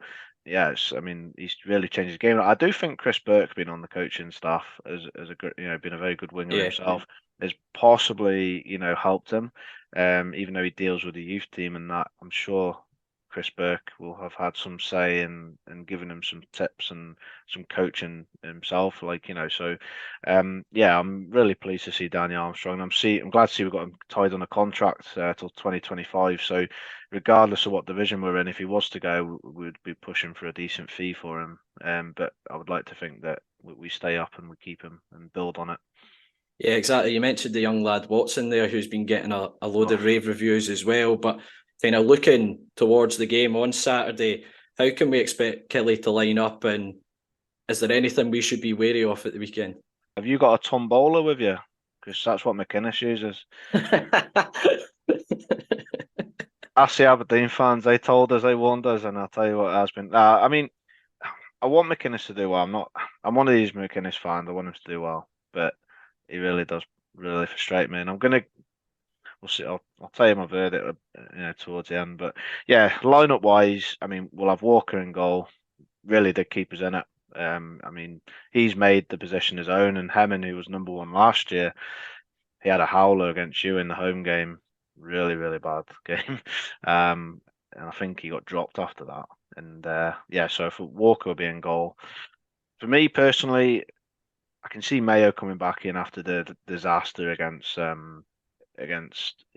Yes, I mean he's really changed the game. I do think Chris Burke being on the coaching staff as a good, been a very good winger himself, has possibly helped him. Even though he deals with the youth team and that, I'm sure Chris Burke will have had some say in giving him some tips and some coaching himself, so I'm really pleased to see Danny Armstrong. I'm glad to see we've got him tied on a contract till 2025. So regardless of what division we're in, if he was to go, we'd be pushing for a decent fee for him. But I would like to think that we stay up and we keep him and build on it. Yeah, exactly. You mentioned the young lad Watson there, who's been getting a load of rave reviews as well. But kind of looking towards the game on Saturday, how can we expect Killie to line up, and is there anything we should be wary of at the weekend? Have you got a tombola with you? Because that's what McInnes uses. Ask the Aberdeen fans. They told us, they warned us, and I'll tell you what it has been. I mean, I want McInnes to do well. I'm one of these McInnes fans. I want him to do well, but he really does really frustrate me. And we'll see. I'll tell you my verdict, towards the end. But yeah, lineup wise, I mean, we'll have Walker in goal. Really, the keeper's in it. I mean, he's made the position his own. And Hemming, who was number 1 last year, he had a howler against you in the home game. Really, really bad game. And I think he got dropped after that. And so for Walker will be in goal. For me personally, I can see Mayo coming back in after the disaster against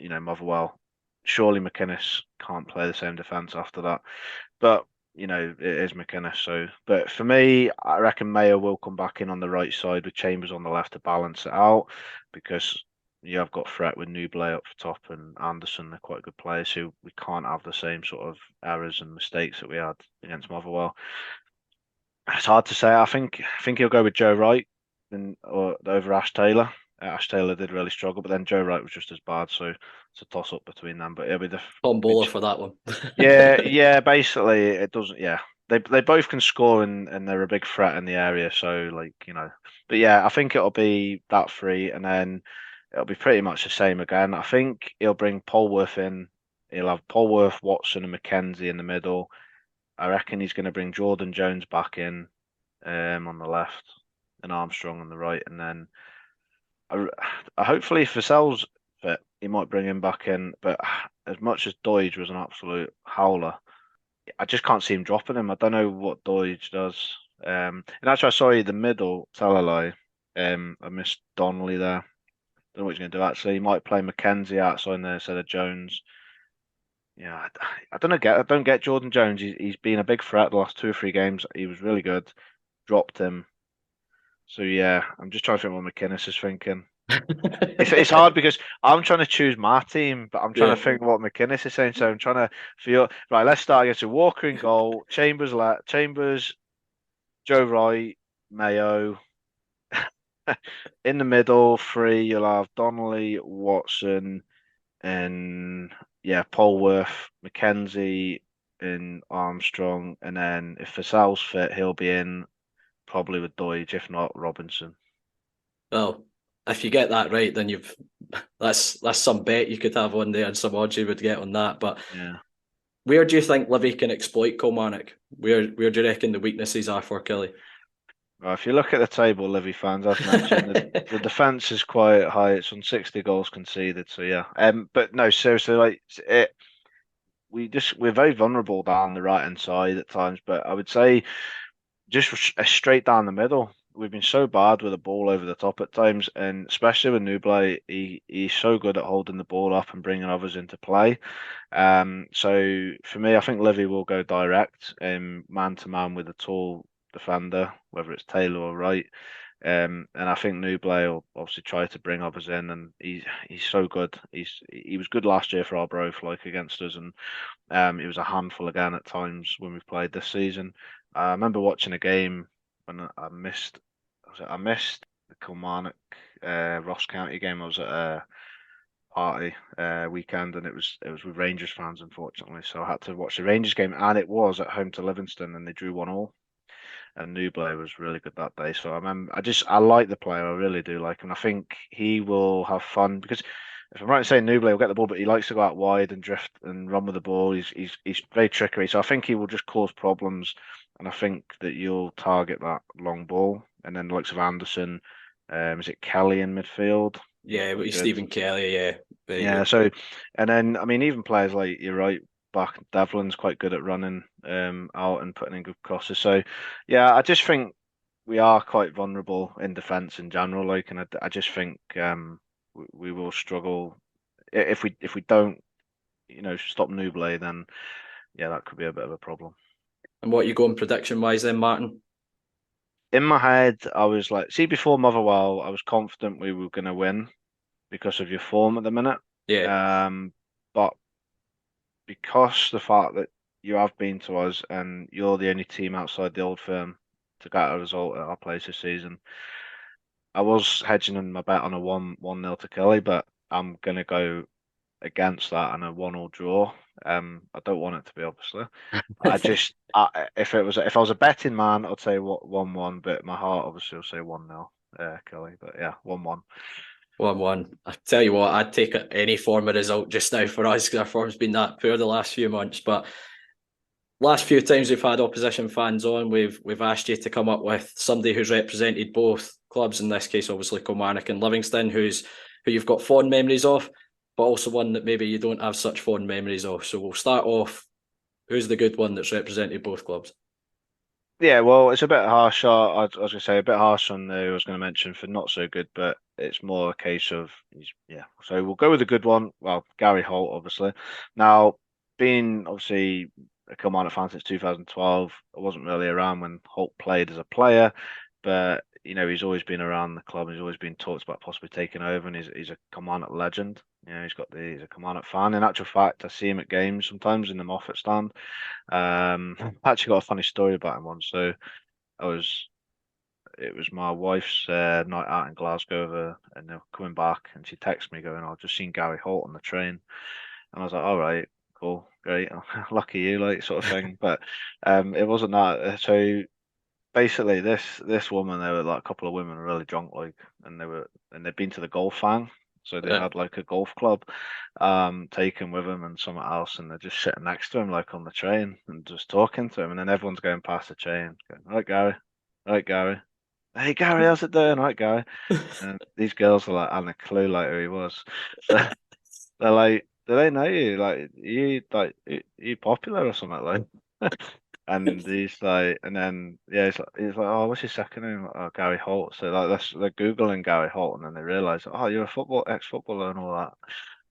Motherwell. Surely McInnes can't play the same defence after that. But it is McInnes. So, but for me, I reckon Mayo will come back in on the right side with Chambers on the left to balance it out, because you have got threat with Newblay up top and Anderson. They're quite good players who we can't have the same sort of errors and mistakes that we had against Motherwell. It's hard to say. I think he'll go with Joe Wright or over Ash Taylor. Ash Taylor did really struggle, but then Joe Wright was just as bad. So it's a toss up between them. But it'll be the tombola for that one. yeah. Basically, it doesn't. Yeah, they both can score and they're a big threat in the area. So but yeah, I think it'll be that 3, and then it'll be pretty much the same again. I think he'll bring Polworth in. He'll have Polworth, Watson, and McKenzie in the middle. I reckon he's going to bring Jordan Jones back in on the left and Armstrong on the right, and then hopefully for but he might bring him back in. But as much as Doige was an absolute howler, I just can't see him dropping him. I don't know what Doige does. And actually, sorry, the middle, tell a lie. I missed Donnelly there. Don't know what he's going to do. Actually, he might play Mackenzie outside there instead of Jones. Yeah, I don't get Jordan Jones. He's been a big threat the last 2 or 3 games. He was really good. Dropped him. So yeah, I'm just trying to think what McInnes is thinking. It's hard because I'm trying to choose my team, but I'm trying to think what McInnes is saying. So I'm trying to feel right. Let's start against a Walker in goal. Chambers, Joe Wright, Mayo. In the middle, 3 you'll have Donnelly, Watson, and Polworth, Mackenzie, and Armstrong, and then if Vassell's fit, he'll be in probably with Doige, if not Robinson. Well, if you get that right, then that's some bet you could have on there and some odds you would get on that. But yeah, where do you think Livy can exploit Kilmarnock? Where do you reckon the weaknesses are for Killie? well, if you look at the table, Livy fans, I've mentioned the defence is quite high. It's on 60 goals conceded. So yeah, but no, seriously, we're very vulnerable down the right hand side at times. But I would say just straight down the middle. We've been so bad with the ball over the top at times, and especially with Nubly, he's so good at holding the ball up and bringing others into play. So for me, I think Livy will go direct, man to man with a tall defender, whether it's Taylor or Wright. And I think Nubly will obviously try to bring others in, and he's so good. He was good last year for Arbroath, like against us, and he was a handful again at times when we've played this season. I remember watching a game when I missed the Kilmarnock Ross County game. I was at a party weekend, and it was with Rangers fans, unfortunately. So I had to watch the Rangers game, and it was at home to Livingston, and they drew 1-1. And Nubly was really good that day. So I like the player. I really do like him. I think he will have fun because if I'm right in saying Nubly will get the ball, but he likes to go out wide and drift and run with the ball. He's very trickery. So I think he will just cause problems. And I think that you'll target that long ball. And then the likes of Anderson, is it Kelly in midfield? Yeah, but Stephen Kelly, yeah. Yeah, so, and then, even players like, you're right, back, Devlin's quite good at running out and putting in good crosses. So, yeah, I just think we are quite vulnerable in defence in general. And I just think we will struggle if we don't, stop Nubly. Then, yeah, that could be a bit of a problem. And what are you going prediction-wise then, Martin? In my head, I was like, before Motherwell, I was confident we were going to win because of your form at the minute. Yeah. But because the fact that you have been to us and you're the only team outside the old firm to get a result at our place this season, I was hedging in my bet on a 1-0 to Killie, but I'm going to go against that and a 1-1 draw. I don't want it to be, obviously. If I was a betting man, I'd say 1-1, but my heart obviously will say 1-0, Killie. But yeah, 1-1. 1-1. I tell you what, I'd take any form of result just now for us because our form's been that poor the last few months. But last few times we've had opposition fans on, we've asked you to come up with somebody who's represented both clubs. In this case, obviously Kilmarnock and Livingston, who you've got fond memories of, but also one that maybe you don't have such fond memories of. So we'll start off. Who's the good one that's represented both clubs? Yeah, well, it's a bit harsh. I was going to say a bit harsh on I was going to mention for not so good, but it's more a case of So we'll go with a good one. Well, Gary Holt, obviously. Now, being obviously a Kilmarnock fan since 2012, I wasn't really around when Holt played as a player, but he's always been around the club. He's always been talked about possibly taking over, and he's a Kilmarnock legend. He's a Kilmarnock fan. In actual fact, I see him at games sometimes in the Moffat stand. I actually got a funny story about him once. So it was my wife's night out in Glasgow, and they were coming back, and she texted me going, "I've just seen Gary Holt on the train," and I was like, "All right, cool, great, lucky you," like sort of thing. But it wasn't that. So basically, this woman, there were like a couple of women really drunk, and they'd been to the golf hang. So they had like a golf club taken with them and something else, and they're just sitting next to him like on the train and just talking to him, and then everyone's going past the train going, "All right, Gary, all right, Gary." Hey Gary, how's it doing? Right, Gary. And these girls are like, hadn't a clue like who he was. So they're like, do they know you? You popular or something like? And he's like, and then yeah, he's like, oh, what's your second name? Like, oh, Gary Holt. So like, they're googling Gary Holt, and then they realise, oh, you're a ex-footballer, and all that.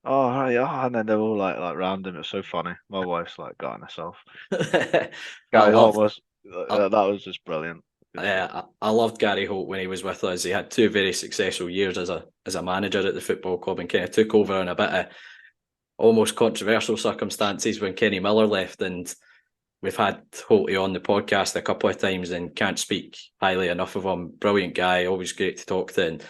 Oh, right, oh, and then they're all like round him. It's so funny. My wife's like got on herself. I Gary Holt loved was I, that was just brilliant. I loved Gary Holt when he was with us. He had 2 very successful years as a manager at the football club, and kind of took over in a bit of almost controversial circumstances when Kenny Miller left. And we've had Holty on the podcast a couple of times and can't speak highly enough of him. Brilliant guy, always great to talk to. And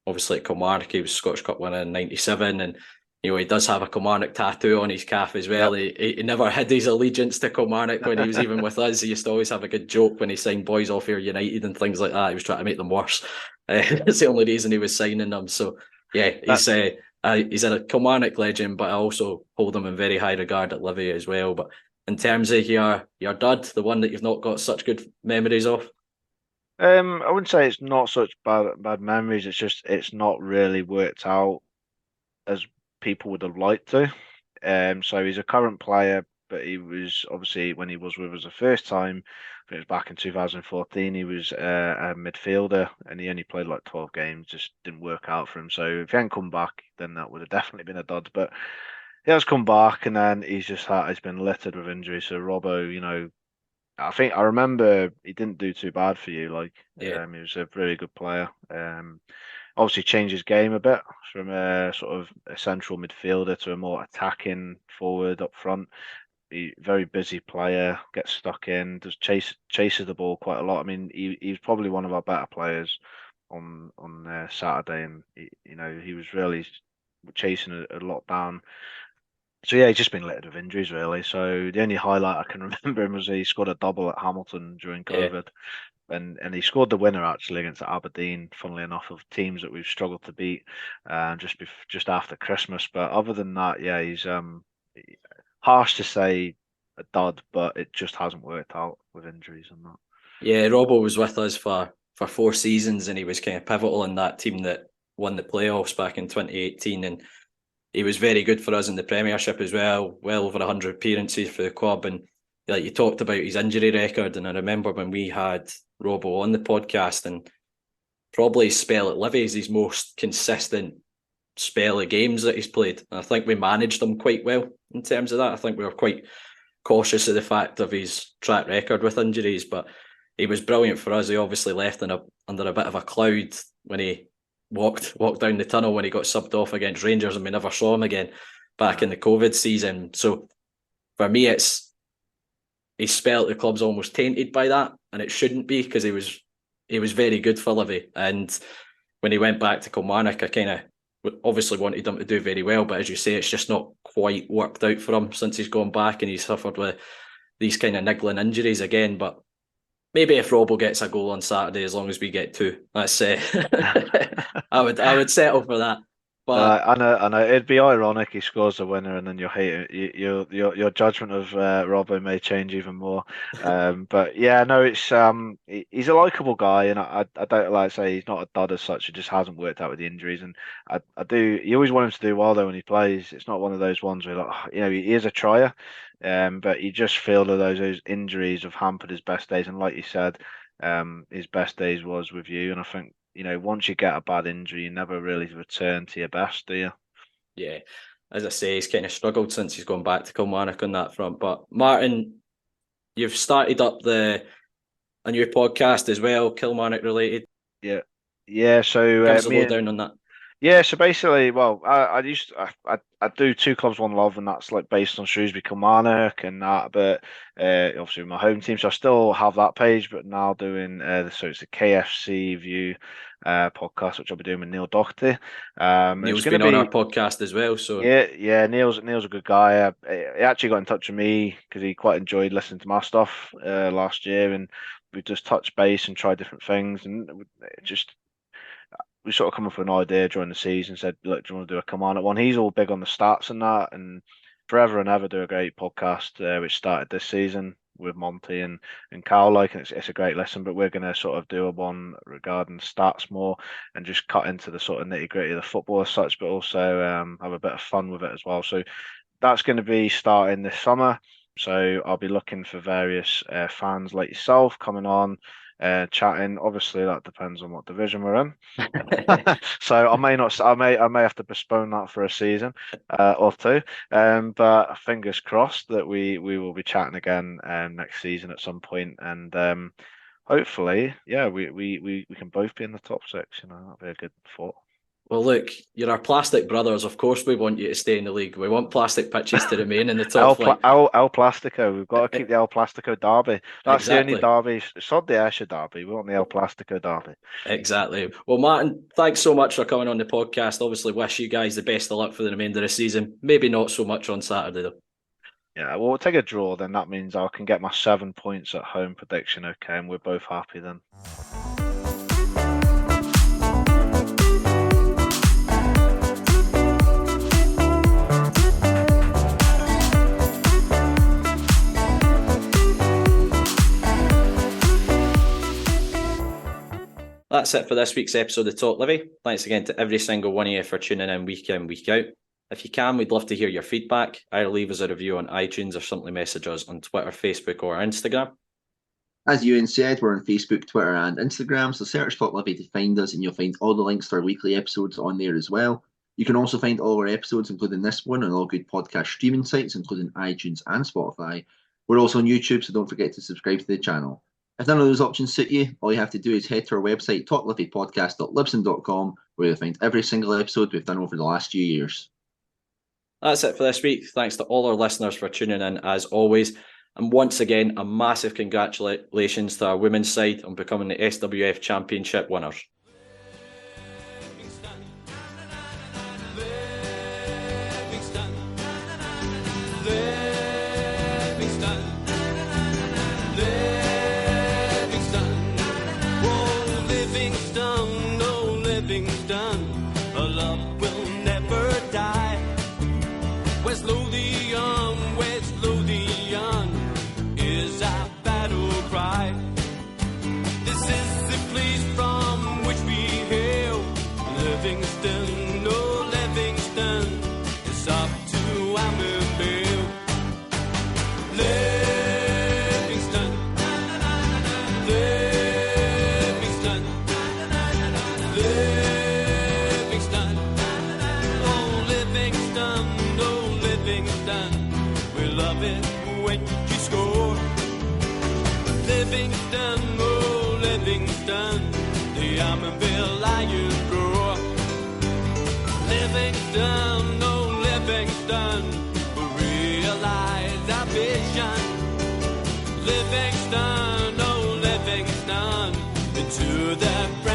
obviously at Kilmarnock, he was Scottish Cup winner in '97, and he does have a Kilmarnock tattoo on his calf as well. Yep. He never hid his allegiance to Kilmarnock when he was even with us. He used to always have a good joke when he signed boys off here United and things like that. He was trying to make them worse. It's the only reason he was signing them. So yeah, he's a Kilmarnock legend, but I also hold him in very high regard at Livi as well. But in terms of your dud, the one that you've not got such good memories of? I wouldn't say it's not such bad memories. It's just it's not really worked out as people would have liked to. So he's a current player, but he was obviously when he was with us the first time, I think it was back in 2014. He was a midfielder, and he only played like 12 games. Just didn't work out for him. So if he hadn't come back, then that would have definitely been a dud. But he has come back, and then he's been littered with injuries. So Robbo, I think I remember he didn't do too bad for you. He was a very good player. Obviously changed his game a bit from a sort of a central midfielder to a more attacking forward up front. Very busy player, gets stuck in, chases the ball quite a lot. I mean, he's probably one of our better players on Saturday, and he was really chasing a lot down. So yeah, he's just been littered with injuries really. So the only highlight I can remember him was he scored a double at Hamilton during COVID, and he scored the winner actually against Aberdeen. Funnily enough, of teams that we've struggled to beat, just after Christmas. But other than that, yeah, he's harsh to say a dud, but it just hasn't worked out with injuries and that. Yeah, Robbo was with us for 4 seasons, and he was kind of pivotal in that team that won the playoffs back in 2018, and he was very good for us in the Premiership as well. Well over 100 appearances for the club, and like you talked about his injury record, and I remember when we had Robbo on the podcast, and probably his spell at Livi is his most consistent spell of games that he's played. And I think we managed him quite well in terms of that. I think we were quite cautious of the fact of his track record with injuries, but he was brilliant for us. He obviously left under a bit of a cloud when he walked down the tunnel when he got subbed off against Rangers, and we never saw him again back in the COVID season. So for me, his spell at the club's almost tainted by that, and it shouldn't be, because he was very good for Livi. And when he went back to Kilmarnock, I kind of obviously wanted him to do very well, but as you say, it's just not quite worked out for him since he's gone back, and he's suffered with these kind of niggling injuries again. But maybe if Robbo gets a goal on Saturday, as long as we get 2, that's I would settle for that. But I know. It'd be ironic he scores a winner, and then you'll hate it. Your judgment of Robbo may change even more. But yeah, no, it's he's a likable guy, and I don't like to say he's not a dud as such. It just hasn't worked out with the injuries, and I do. You always want him to do well though when he plays. It's not one of those ones where he is a trier, but you just feel that those injuries have hampered his best days. And like you said, his best days was with you, and I think. Once you get a bad injury, you never really return to your best, do you? Yeah, as I say, he's kind of struggled since he's gone back to Kilmarnock on that front. But Martin, you've started up a new podcast as well, Kilmarnock related. Yeah. So give us a lowdown on that. Yeah, so basically, well, I do Two Clubs One Love, and that's like based on Shrewsbury, Kilmarnock, and that. But obviously my home team, so I still have that page, but now doing so it's a KFC View podcast, which I'll be doing with Neil Doherty. Neil's been on our podcast as well, so yeah. Neil's a good guy. He actually got in touch with me because he quite enjoyed listening to my stuff last year, and we just touched base and tried different things, and we sort of come up with an idea during the season, said, look, do you want to do a Kilmarnock one? He's all big on the stats and that, and forever and ever do a great podcast, which started this season. with Monty and Carl, like, and it's a great lesson. But we're going to sort of do a one regarding stats more and just cut into the sort of nitty gritty of the football as such, but also have a bit of fun with it as well. So that's going to be starting this summer. So I'll be looking for various fans like yourself coming on, chatting. Obviously, that depends on what division we're in. So I may have to postpone that for a season or two. But fingers crossed that we will be chatting again next season at some point, and hopefully, yeah, we can both be in the top 6. You know, that'd be a good thought. Well, look, you're our plastic brothers. Of course, we want you to stay in the league. We want plastic pitches to remain in the top flight. El Plastico. We've got to keep the El Plastico derby. That's exactly. The only derby. It's not the Esher derby. We want the El Plastico derby. Exactly. Well, Martin, thanks so much for coming on the podcast. Obviously, wish you guys the best of luck for the remainder of the season. Maybe not so much on Saturday, though. Yeah, well, we'll take a draw then. That means I can get my 7 points at home prediction, okay, and we're both happy then. That's it for this week's episode of Talk Livi. Thanks again to every single one of you for tuning in, week out. If you can, we'd love to hear your feedback. Either leave us a review on iTunes or simply message us on Twitter, Facebook or Instagram. As Euan said, we're on Facebook, Twitter and Instagram, so search Talk Livi to find us and you'll find all the links to our weekly episodes on there as well. You can also find all our episodes, including this one, on all good podcast streaming sites, including iTunes and Spotify. We're also on YouTube, so don't forget to subscribe to the channel. If none of those options suit you, all you have to do is head to our website, talklivipodcast.libsyn.com, where you'll find every single episode we've done over the last few years. That's it for this week. Thanks to all our listeners for tuning in, as always. And once again, a massive congratulations to our women's side on becoming the SWF Championship winners. Livingston, oh Livingston, into that